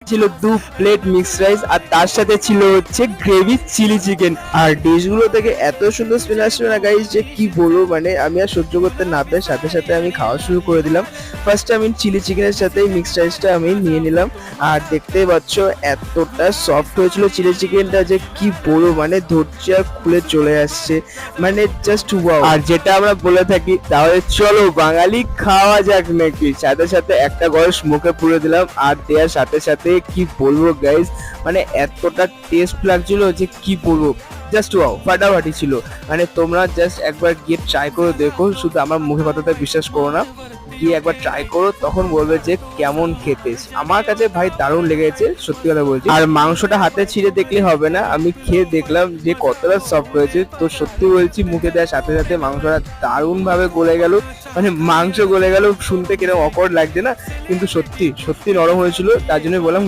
ছিল 2 plate mixed rice আর তার সাথে ছিল হচ্ছে গ্রেভি চিলি চিকেন। আর ডিশগুলো থেকে এত সুন্দর স্মেল আসছিল না গাইস, যে কি বলবো, মানে আমি আর সহ্য করতে না পেরে সাথে সাথে আমি খাওয়া শুরু করে দিলাম। ফার্স্টে আমি চিলি চিকেনের সাথে মিক্সড রাইসটা আমি নিয়ে নিলাম। আর দেখতেই পাচ্ছ এতটা সফট হয়েছিল চিলি চিকেনটা, যে কি বলবো, মানে ধরছি আর খুলে চলে আসছে, মানে জাস্ট ওয়াও। আর যেটা আমরা বলে থাকি, তাহলে চলো বাঙালি খাওয়া যাক নাকি, সাথে সাথে একটা গরস মুখে পুরে দিলাম। আর দেওয়ার সাথে সাথে কি বলবো গাইস, মানে এতটা টেস্ট লাগছিল যে কি বলবো, জাস্ট ওয়াও, ফাটাফাটি ছিল। মানে তোমরা জাস্ট একবার গিয়ে ট্রাই করে দেখো, শুধু আমার মুখে কথাটা বিশ্বাস করো না, গিয়ে একবার ট্রাই করো, তখন বলবে যে কেমন খেতে। আমার কাছে ভাই দারুণ লেগেছে, সত্যি কথা বলছি। আর মাংসটা হাতে ছিঁড়ে দেখলে হবে না, আমি খেয়ে দেখলাম যে কতটা সফট হয়েছে। তো সত্যি বলছি, মুখে দেওয়ার সাথে সাথে মাংসটা দারুণ ভাবে গলে গেল, মানে মাংস গলে গেল, শুনতে কিরকম অকওয়ার্ড লাগছে না, কিন্তু সত্যি সত্যি নরম হয়েছিল, তার জন্য বললাম